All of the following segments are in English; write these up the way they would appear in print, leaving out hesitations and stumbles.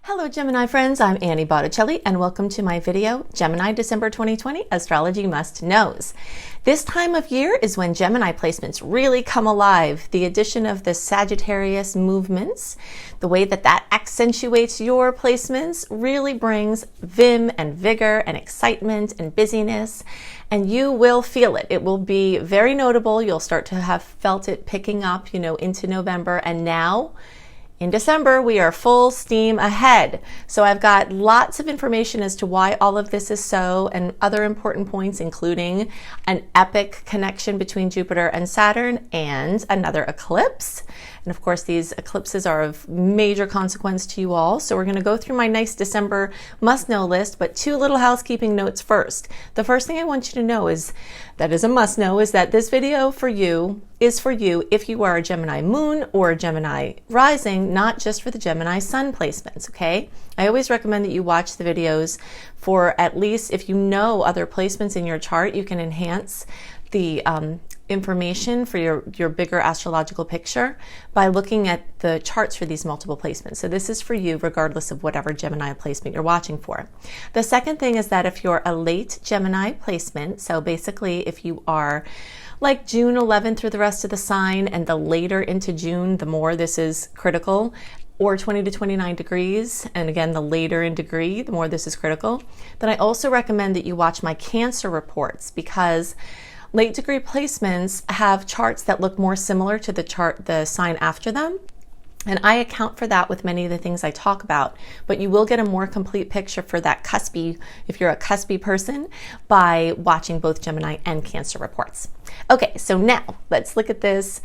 Hello Gemini friends, I'm Annie Botticelli and welcome to my video, Gemini December 2020 Astrology Must Knows. This time of year is when Gemini placements really come alive. The addition of the Sagittarius movements, the way that accentuates your placements really brings vim and vigor and excitement and busyness, and you will feel it. It will be very notable. You'll start to have felt it picking up, into November, and now in December, we are full steam ahead. So I've got lots of information as to why all of this is so, and other important points, including an epic connection between Jupiter and Saturn and another eclipse. And of course, these eclipses are of major consequence to you all. So we're going to go through my nice December must-know list, but two little housekeeping notes first. The first thing I want you to know is that is a must-know is that this video is for you if you are a Gemini moon or a Gemini rising, not just for the Gemini sun placements, okay? I always recommend that you watch the videos for at least, if you know other placements in your chart, you can enhance the information for your bigger astrological picture by looking at the charts for these multiple placements. So this is for you regardless of whatever Gemini placement you're watching for. The second thing is that if you're a late Gemini placement, so basically if you are like June 11th through the rest of the sign, and the later into June, the more this is critical, or 20 to 29 degrees, and again, the later in degree, the more this is critical, then I also recommend that you watch my Cancer reports, because late degree placements have charts that look more similar to the sign after them. And I account for that with many of the things I talk about, but you will get a more complete picture for that cuspy, if you're a cuspy person, by watching both Gemini and Cancer reports. Okay, so now let's look at this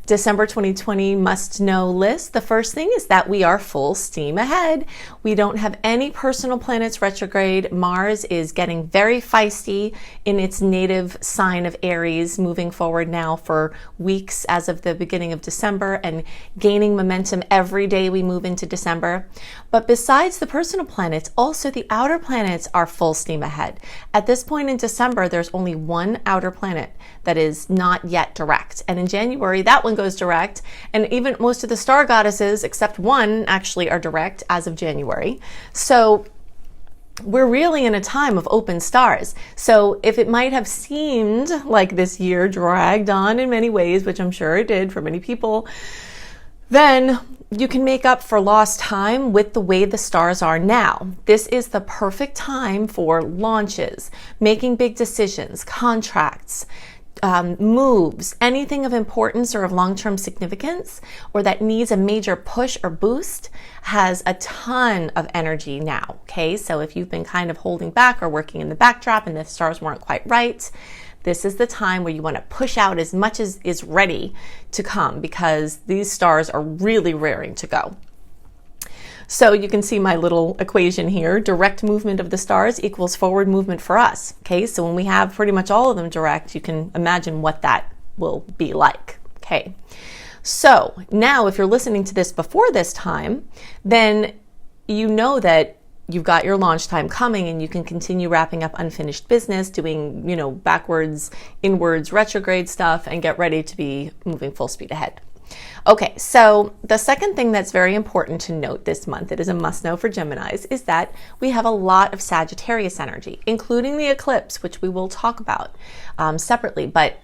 December 2020 must-know list. The first thing is that we are full steam ahead. We don't have any personal planets retrograde. Mars is getting very feisty in its native sign of Aries, moving forward now for weeks as of the beginning of December and gaining momentum every day we move into December. But besides the personal planets, also the outer planets are full steam ahead. At this point in December, there's only one outer planet that is not yet direct. And in January, that one goes direct. And even most of the star goddesses, except one, actually are direct as of January. So we're really in a time of open stars. So if it might have seemed like this year dragged on in many ways, which I'm sure it did for many people, then you can make up for lost time with the way the stars are now. This is the perfect time for launches, making big decisions, contracts, moves, anything of importance or of long-term significance, or that needs a major push or boost, has a ton of energy now, okay? So if you've been kind of holding back or working in the backdrop and the stars weren't quite right, this is the time where you want to push out as much as is ready to come, because these stars are really raring to go. So you can see my little equation here. Direct movement of the stars equals forward movement for us. Okay, so when we have pretty much all of them direct, you can imagine what that will be like. Okay, so now if you're listening to this before this time, then you know that you've got your launch time coming and you can continue wrapping up unfinished business, doing, backwards, inwards, retrograde stuff, and get ready to be moving full speed ahead. Okay, so the second thing that's very important to note this month, it is a must-know for Geminis, is that we have a lot of Sagittarius energy, including the eclipse, which we will talk about separately. But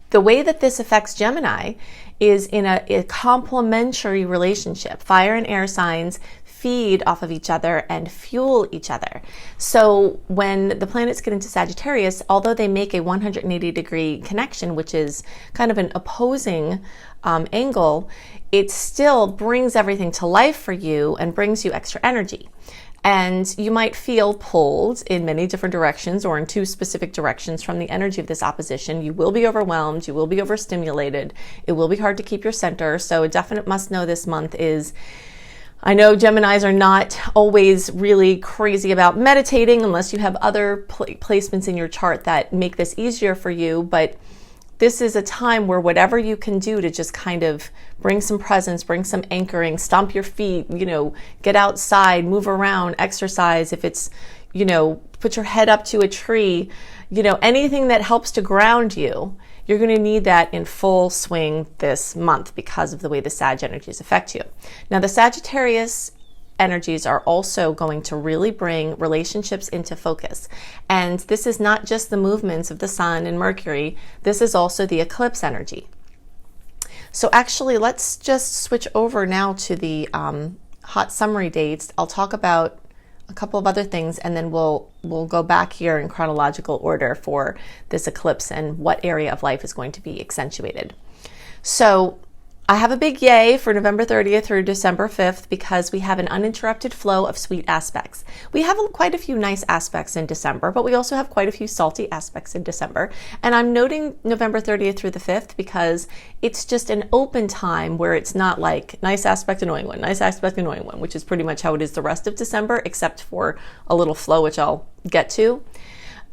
the way that this affects Gemini is in a complementary relationship. Fire and air signs feed off of each other and fuel each other. So when the planets get into Sagittarius, although they make a 180-degree connection, which is kind of an opposing angle, it still brings everything to life for you and brings you extra energy. And you might feel pulled in many different directions or in two specific directions from the energy of this opposition. You will be overwhelmed, you will be overstimulated, it will be hard to keep your center. So a definite must-know this month is, I know Geminis are not always really crazy about meditating unless you have other placements in your chart that make this easier for you, but this is a time where whatever you can do to just kind of bring some presence, bring some anchoring, stomp your feet, get outside, move around, exercise. If it's, put your head up to a tree, anything that helps to ground you, you're going to need that in full swing this month because of the way the Sag energies affect you. Now, the Sagittarius energies are also going to really bring relationships into focus. And this is not just the movements of the Sun and Mercury, this is also the eclipse energy. So actually, let's just switch over now to the hot summary dates. I'll talk about a couple of other things, and then we'll go back here in chronological order for this eclipse and what area of life is going to be accentuated. So I have a big yay for November 30th through December 5th because we have an uninterrupted flow of sweet aspects. We have quite a few nice aspects in December, but we also have quite a few salty aspects in December. And I'm noting November 30th through the 5th because it's just an open time where it's not like nice aspect, annoying one, nice aspect, annoying one, which is pretty much how it is the rest of December, except for a little flow, which I'll get to.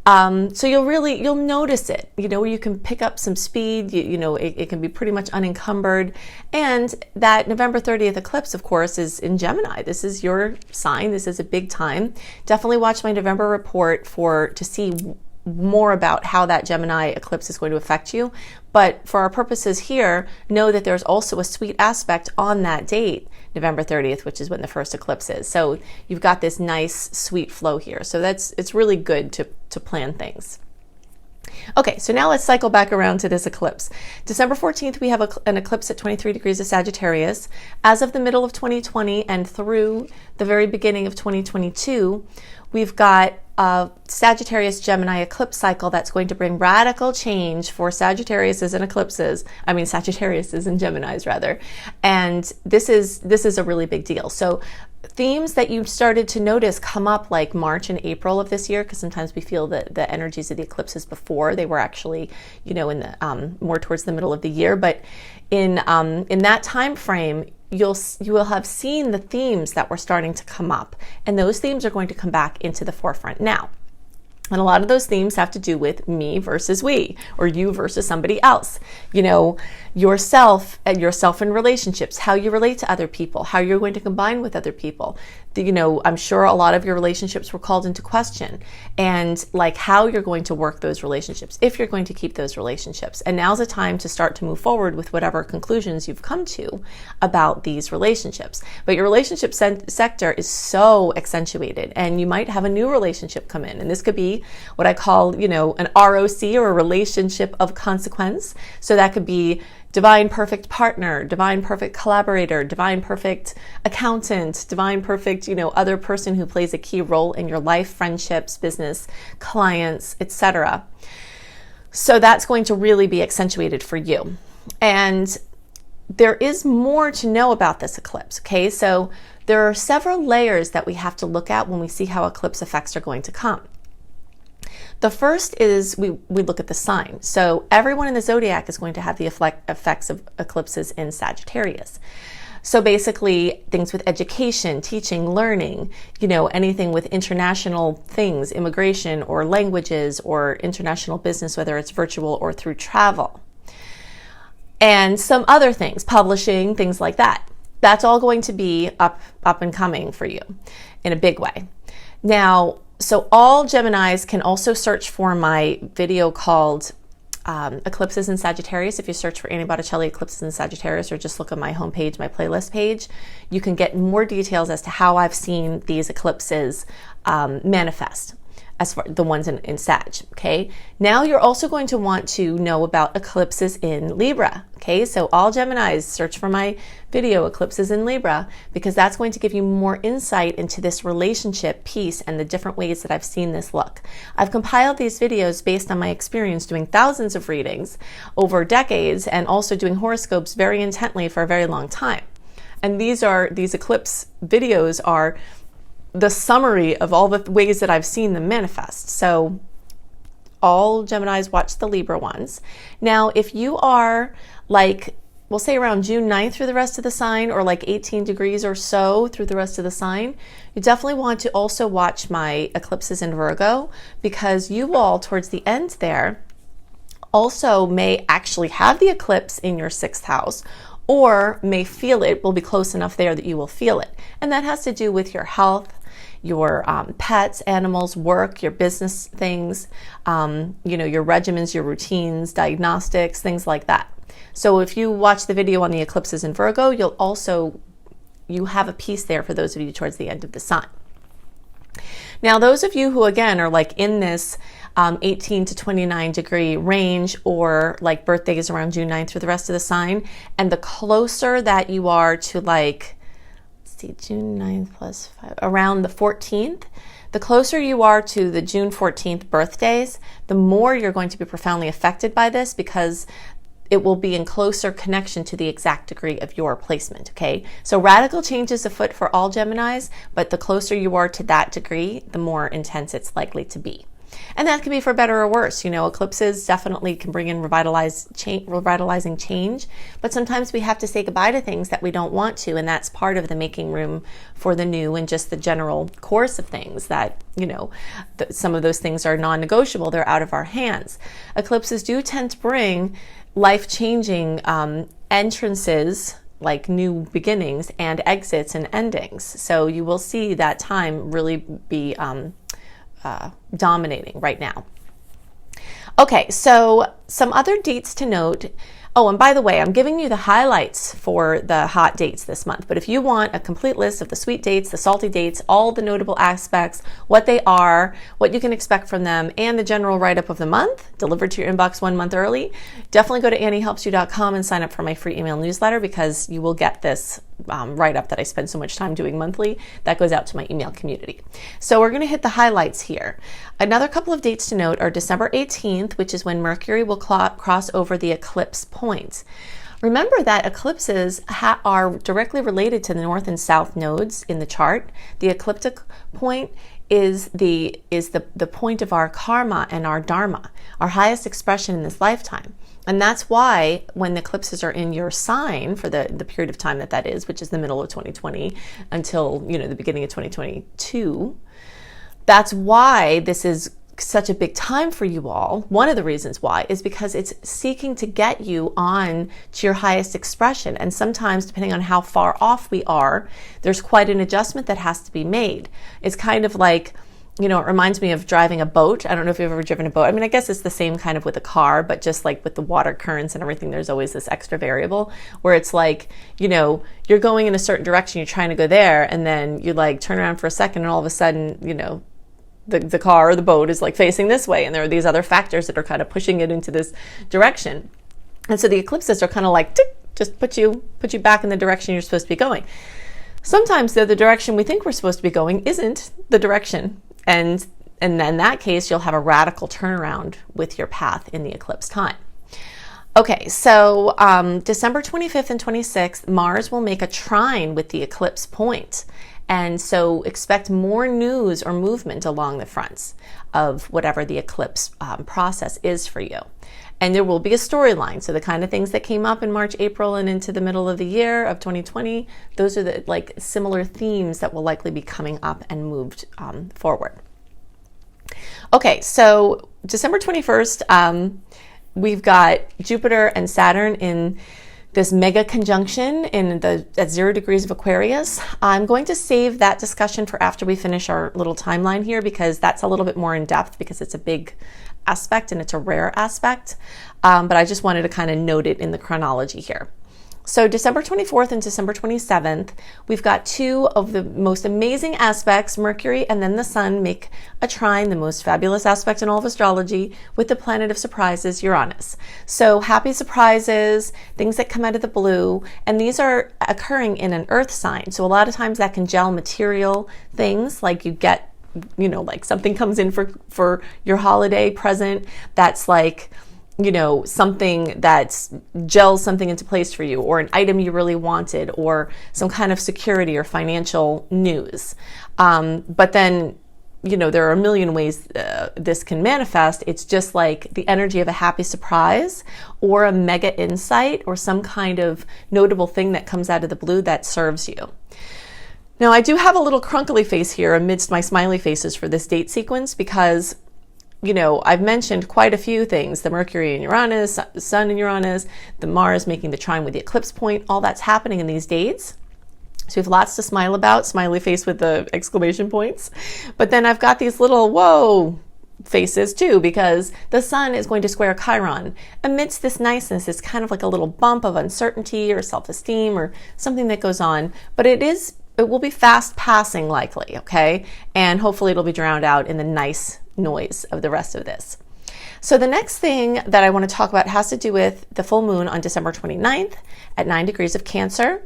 So you'll notice it, you can pick up some speed, it can be pretty much unencumbered. And that November 30th eclipse, of course, is in Gemini. This is your sign. This is a big time. Definitely watch my November report to see more about how that Gemini eclipse is going to affect you. But for our purposes here, know that there's also a sweet aspect on that date, November 30th, which is when the first eclipse is. So you've got this nice sweet flow here. So it's really good to plan things. Okay, so now let's cycle back around to this eclipse. December 14th, we have an eclipse at 23 degrees of Sagittarius. As of the middle of 2020 and through the very beginning of 2022, we've got a Sagittarius Gemini eclipse cycle that's going to bring radical change for Sagittariuses and eclipses. I mean, Sagittariuses and Geminis rather. And this is a really big deal. So themes that you started to notice come up like March and April of this year, because sometimes we feel that the energies of the eclipses before they were actually, in the more towards the middle of the year. But in that time frame, you will have seen the themes that were starting to come up, and those themes are going to come back into the forefront now. And a lot of those themes have to do with me versus we, or you versus somebody else. Yourself and yourself in relationships, how you relate to other people, how you're going to combine with other people. I'm sure a lot of your relationships were called into question, and like how you're going to work those relationships, if you're going to keep those relationships. And now's the time to start to move forward with whatever conclusions you've come to about these relationships. But your relationship sector is so accentuated, and you might have a new relationship come in, and this could be what I call, an ROC, or a relationship of consequence. So that could be divine perfect partner, divine perfect collaborator, divine perfect accountant, divine perfect, other person who plays a key role in your life, friendships, business, clients, etc. So that's going to really be accentuated for you. And there is more to know about this eclipse, okay? So there are several layers that we have to look at when we see how eclipse effects are going to come. The first is we look at the sign. So everyone in the zodiac is going to have the effects of eclipses in Sagittarius. So basically things with education, teaching, learning, anything with international things, immigration or languages or international business, whether it's virtual or through travel. And some other things, publishing, things like that. That's all going to be up and coming for you in a big way. Now, so all Geminis can also search for my video called Eclipses in Sagittarius. If you search for Annie Botticelli Eclipses in Sagittarius, or just look at my homepage, my playlist page, you can get more details as to how I've seen these eclipses manifest, as far the ones in Sag, okay? Now you're also going to want to know about eclipses in Libra, okay? So all Geminis, search for my video, Eclipses in Libra, because that's going to give you more insight into this relationship piece and the different ways that I've seen this look. I've compiled these videos based on my experience doing thousands of readings over decades, and also doing horoscopes very intently for a very long time. And these eclipse videos are the summary of all the ways that I've seen them manifest. So all Geminis watch the Libra ones. Now, if you are like, we'll say around June 9th through the rest of the sign, or like 18 degrees or so through the rest of the sign, you definitely want to also watch my eclipses in Virgo, because you all towards the end there also may actually have the eclipse in your 6th house, or may feel it, will be close enough there that you will feel it. And that has to do with your health, your pets, animals, work, your business things, your regimens, your routines, diagnostics, things like that. So if you watch the video on the eclipses in Virgo, you'll also, you have a piece there for those of you towards the end of the sign. Now, those of you who, again, are like in this 18 to 29 degree range, or like birthdays around June 9th through the rest of the sign, and the closer that you are to, like, let's see, June 9th plus 5, around the 14th, the closer you are to the June 14th birthdays, the more you're going to be profoundly affected by this, because it will be in closer connection to the exact degree of your placement, okay? So radical change is afoot for all Geminis, but the closer you are to that degree, the more intense it's likely to be. And that can be for better or worse. You know, eclipses definitely can bring in revitalizing change, but sometimes we have to say goodbye to things that we don't want to, and that's part of the making room for the new and just the general course of things that, you know, some of those things are non-negotiable. They're out of our hands. Eclipses do tend to bring life-changing entrances, like new beginnings, and exits and endings. So you will see that time really be dominating right now. Okay, so some other dates to note. Oh, and by the way, I'm giving you the highlights for the hot dates this month, but if you want a complete list of the sweet dates, the salty dates, all the notable aspects, what they are, what you can expect from them, and the general write-up of the month delivered to your inbox 1 month early, definitely go to anniehelpsyou.com and sign up for my free email newsletter, because you will get this write-up that I spend so much time doing monthly that goes out to my email community. So we're going to hit the highlights here. Another couple of dates to note are December 18th, which is when Mercury will cross over the eclipse point. Remember that eclipses are directly related to the north and south nodes in the chart. The ecliptic point is the point of our karma and our dharma, our highest expression in this lifetime. And that's why when the eclipses are in your sign for the period of time that is, which is the middle of 2020 until, you know, the beginning of 2022, that's why this is such a big time for you all. One of the reasons why is because it's seeking to get you on to your highest expression. And sometimes, depending on how far off we are, there's quite an adjustment that has to be made. It's kind of like, you know, it reminds me of driving a boat. I don't know if you've ever driven a boat. I mean, I guess it's the same kind of with a car, but just like with the water currents and everything, there's always this extra variable where it's like, you know, you're going in a certain direction, you're trying to go there, and then you like turn around for a second, and all of a sudden, you know, the car or the boat is like facing this way, and there are these other factors that are kind of pushing it into this direction. And so the eclipses are kind of like, tick, just put you back in the direction you're supposed to be going. Sometimes though, the direction we think we're supposed to be going isn't the direction. And then in that case, you'll have a radical turnaround with your path in the eclipse time. Okay, so December 25th and 26th, Mars will make a trine with the eclipse point. And so expect more news or movement along the fronts of whatever the eclipse process is for you. And there will be a storyline. So the kind of things that came up in March, April, and into the middle of the year of 2020, those are the like similar themes that will likely be coming up and moved forward. Okay, so December 21st, we've got Jupiter and Saturn in this mega conjunction at 0 degrees of Aquarius. I'm going to save that discussion for after we finish our little timeline here, because that's a little bit more in depth, because it's a big aspect and it's a rare aspect. But I just wanted to kind of note it in the chronology here. So December 24th and December 27th, we've got two of the most amazing aspects. Mercury and then the Sun make a trine, the most fabulous aspect in all of astrology, with the planet of surprises, Uranus. So happy surprises, things that come out of the blue, and these are occurring in an earth sign. So a lot of times that can gel material things, like you get, you know, like something comes in for your holiday present that's like, you know, something that gels something into place for you, or an item you really wanted, or some kind of security or financial news. But then, you know, there are a million ways this can manifest. It's just like the energy of a happy surprise or a mega insight or some kind of notable thing that comes out of the blue that serves you. Now, I do have a little crunkly face here amidst my smiley faces for this date sequence, because you know, I've mentioned quite a few things, the Mercury and Uranus, Sun and Uranus, the Mars making the trine with the eclipse point, all that's happening in these dates. So we have lots to smile about, smiley face with the exclamation points. But then I've got these little, whoa, faces too, because the sun is going to square Chiron. Amidst this niceness, it's kind of like a little bump of uncertainty or self-esteem or something that goes on, but it will be fast passing likely, okay? And hopefully it'll be drowned out in the nice noise of the rest of this. So the next thing that I want to talk about has to do with the full moon on December 29th at 9 degrees of Cancer.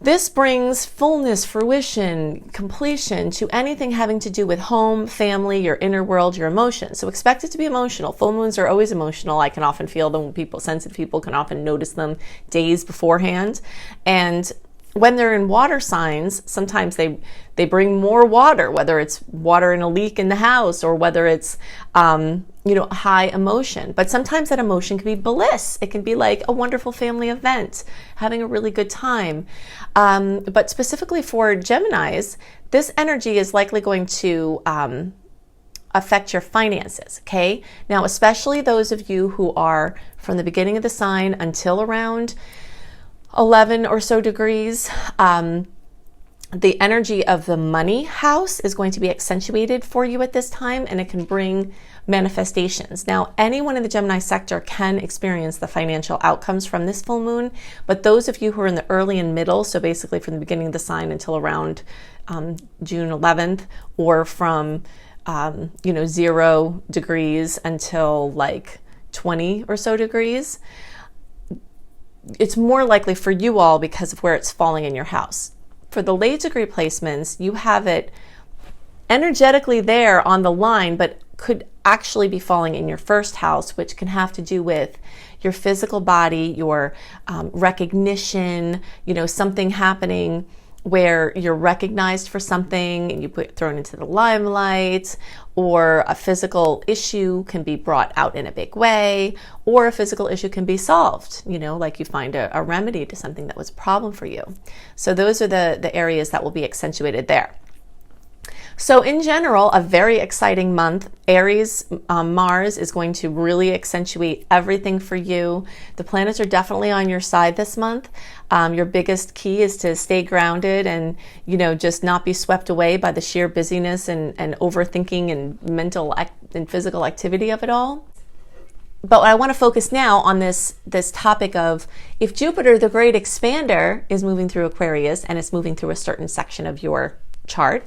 This brings fullness, fruition, completion to anything having to do with home, family, your inner world, your emotions. So expect it to be emotional. Full moons are always emotional. I can often feel them. Sensitive people can often notice them days beforehand. And when they're in water signs, sometimes they bring more water, whether it's water in a leak in the house or whether it's, high emotion. But sometimes that emotion can be bliss. It can be like a wonderful family event, having a really good time. But specifically for Geminis, this energy is likely going to affect your finances, okay? Now, especially those of you who are from the beginning of the sign until around 11 or so degrees, the energy of the money house is going to be accentuated for you at this time, and it can bring manifestations. Now, anyone in the Gemini sector can experience the financial outcomes from this full moon, but those of you who are in the early and middle, so basically from the beginning of the sign until around June 11th, or from 0 degrees until like 20 or so degrees, it's more likely for you all because of where it's falling in your house. For the late degree placements, you have it energetically there on the line, but could actually be falling in your first house, which can have to do with your physical body, your recognition, something happening where you're recognized for something and you get thrown into the limelight, or a physical issue can be brought out in a big way, or a physical issue can be solved, like you find a remedy to something that was a problem for you. So those are the areas that will be accentuated there. So in general, a very exciting month. Aries, Mars is going to really accentuate everything for you. The planets are definitely on your side this month. Your biggest key is to stay grounded and, just not be swept away by the sheer busyness and overthinking and mental and physical activity of it all. But I want to focus now on this topic of, if Jupiter, the great expander, is moving through Aquarius and it's moving through a certain section of your chart,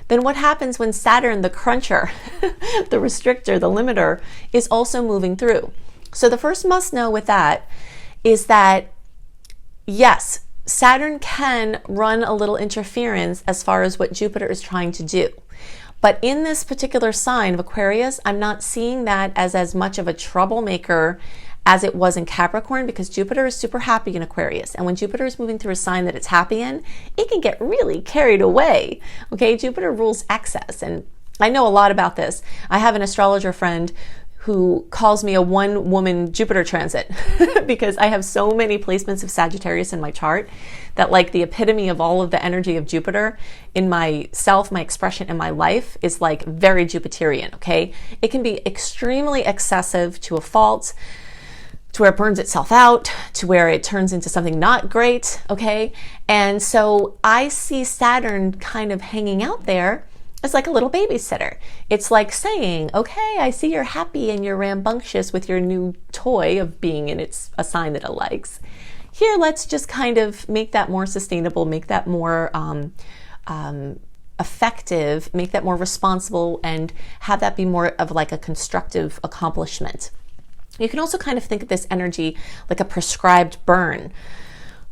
then what happens when Saturn, the cruncher, the restrictor, the limiter, is also moving through? So the first must know with that is that, yes, Saturn can run a little interference as far as what Jupiter is trying to do. But in this particular sign of Aquarius, I'm not seeing that as much of a troublemaker as it was in Capricorn, because Jupiter is super happy in Aquarius. And when Jupiter is moving through a sign that it's happy in, it can get really carried away. Okay, Jupiter rules excess. And I know a lot about this. I have an astrologer friend who calls me a one-woman Jupiter transit because I have so many placements of Sagittarius in my chart that, like, the epitome of all of the energy of Jupiter in myself, my expression, and my life is like very Jupiterian, okay? It can be extremely excessive to a fault, to where it burns itself out, to where it turns into something not great, okay? And so I see Saturn kind of hanging out there as like a little babysitter. It's like saying, okay, I see you're happy and you're rambunctious with your new toy of being in a sign that it likes. Here, let's just kind of make that more sustainable, make that more effective, make that more responsible, and have that be more of like a constructive accomplishment. You can also kind of think of this energy like a prescribed burn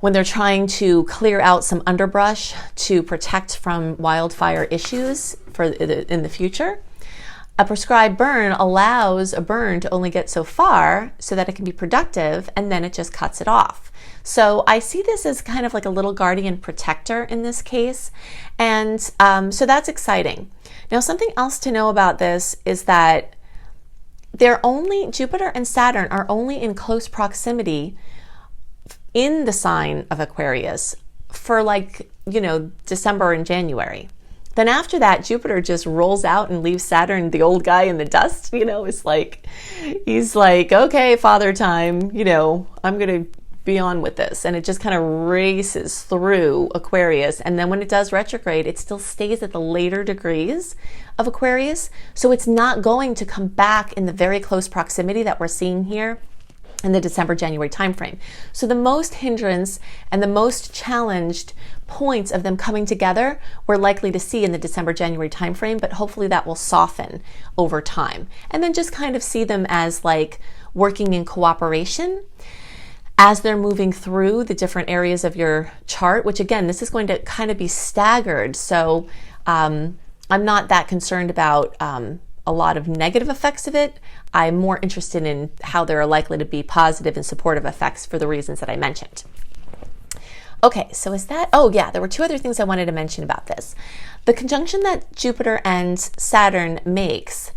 when they're trying to clear out some underbrush to protect from wildfire issues in the future. A prescribed burn allows a burn to only get so far so that it can be productive, and then it just cuts it off. So I see this as kind of like a little guardian protector in this case. And so that's exciting. Now, something else to know about this is that Jupiter and Saturn are only in close proximity in the sign of Aquarius for December and January. Then after that, Jupiter just rolls out and leaves Saturn, the old guy, in the dust. It's like, he's like, okay, father time, I'm going to be on with this. And it just kind of races through Aquarius. And then when it does retrograde, it still stays at the later degrees of Aquarius. So it's not going to come back in the very close proximity that we're seeing here in the December-January timeframe. So the most hindrance and the most challenged points of them coming together we're likely to see in the December-January timeframe, but hopefully that will soften over time. And then just kind of see them as like working in cooperation as they're moving through the different areas of your chart, which again, this is going to kind of be staggered. So I'm not that concerned about a lot of negative effects of it. I'm more interested in how there are likely to be positive and supportive effects for the reasons that I mentioned. Okay, so is that, oh yeah, there were two other things I wanted to mention about this. The conjunction that Jupiter and Saturn makes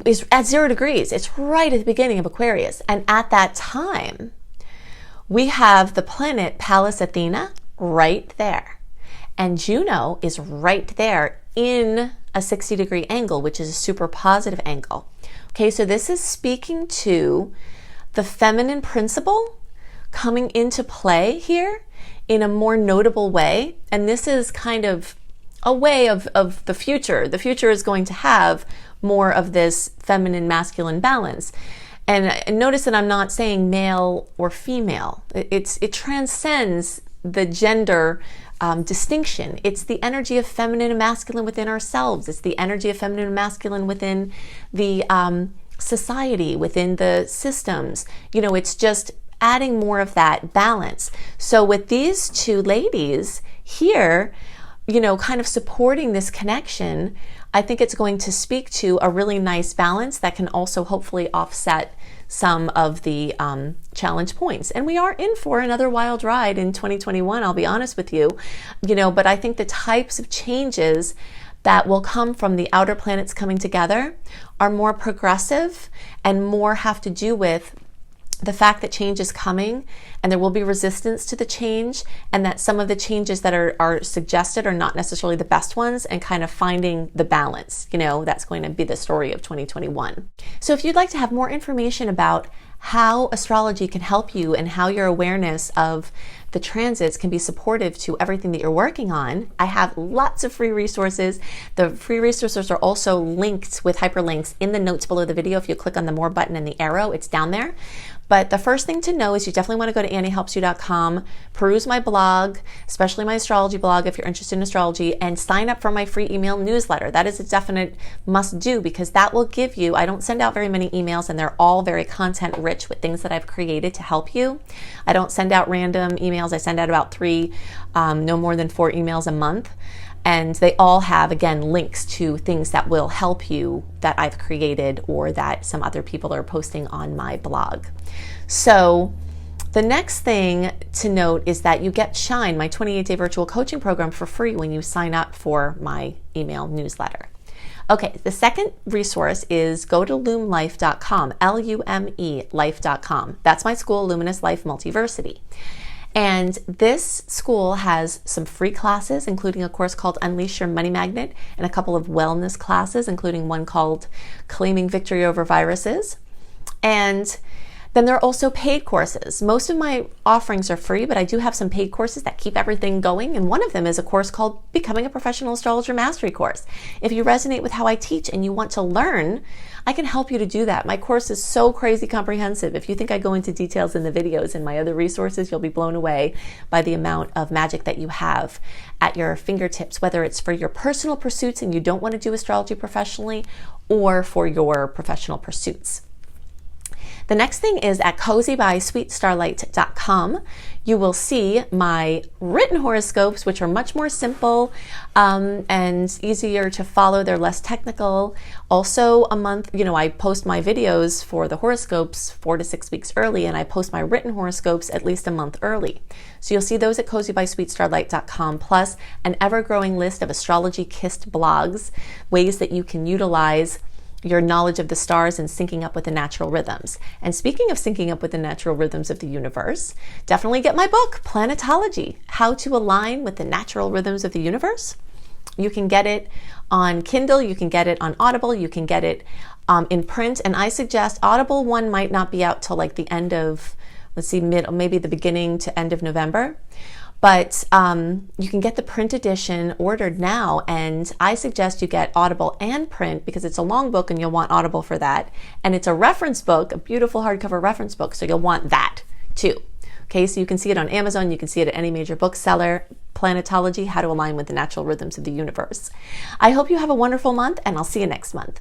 is at 0 degrees. It's right at the beginning of Aquarius. And at that time, we have the planet Pallas Athena right there. And Juno is right there in a 60-degree angle, which is a super positive angle. Okay, so this is speaking to the feminine principle coming into play here in a more notable way. And this is kind of a way of the future. The future is going to have more of this feminine masculine balance. And notice that I'm not saying male or female. It transcends the gender distinction. It's the energy of feminine and masculine within ourselves. It's the energy of feminine and masculine within the society, within the systems. You know, it's just adding more of that balance. So with these two ladies here, you know, kind of supporting this connection, I think it's going to speak to a really nice balance that can also hopefully offset some of the challenge points. And we are in for another wild ride in 2021, I'll be honest with you, you know, but I think the types of changes that will come from the outer planets coming together are more progressive and more have to do with the fact that change is coming and there will be resistance to the change, and that some of the changes that are suggested are not necessarily the best ones, and kind of finding the balance. You know, that's going to be the story of 2021. So if you'd like to have more information about how astrology can help you and how your awareness of the transits can be supportive to everything that you're working on, I have lots of free resources. The free resources are also linked with hyperlinks in the notes below the video. If you click on the more button and the arrow, it's down there. But the first thing to know is you definitely want to go to anniehelpsyou.com, peruse my blog, especially my astrology blog if you're interested in astrology, and sign up for my free email newsletter. That is a definite must do, because that will give you, I don't send out very many emails and they're all very content rich with things that I've created to help you. I don't send out random emails. I send out about 3, no more than 4 emails a month. And they all have, again, links to things that will help you that I've created or that some other people are posting on my blog. So the next thing to note is that you get Shine, my 28-day virtual coaching program, for free when you sign up for my email newsletter. Okay, the second resource is go to lumelife.com, L-U-M-E life.com. That's my school, Luminous Life Multiversity. And this school has some free classes, including a course called Unleash Your Money Magnet, and a couple of wellness classes, including one called Claiming Victory Over Viruses. And then there are also paid courses. Most of my offerings are free, but I do have some paid courses that keep everything going. And one of them is a course called Becoming a Professional Astrologer Mastery Course. If you resonate with how I teach and you want to learn, I can help you to do that. My course is so crazy comprehensive. If you think I go into details in the videos and my other resources, you'll be blown away by the amount of magic that you have at your fingertips, whether it's for your personal pursuits and you don't want to do astrology professionally, or for your professional pursuits. The next thing is at cozybysweetstarlight.com. You will see my written horoscopes, which are much more simple and easier to follow. They're less technical. Also a month, you know, I post my videos for the horoscopes 4 to 6 weeks early, and I post my written horoscopes at least a month early. So you'll see those at cozybysweetstarlight.com, plus an ever-growing list of astrology-kissed blogs, ways that you can utilize your knowledge of the stars and syncing up with the natural rhythms. And speaking of syncing up with the natural rhythms of the universe, definitely get my book, Planetology, How to Align with the Natural Rhythms of the Universe. You can get it on Kindle, you can get it on Audible, you can get it in print, and I suggest Audible one might not be out till like the end of let's see, maybe the beginning to end of November. But you can get the print edition ordered now, and I suggest you get Audible and print because it's a long book and you'll want Audible for that. And it's a reference book, a beautiful hardcover reference book, so you'll want that too. Okay, so you can see it on Amazon, you can see it at any major bookseller. Planetology, How to Align with the Natural Rhythms of the Universe. I hope you have a wonderful month, and I'll see you next month.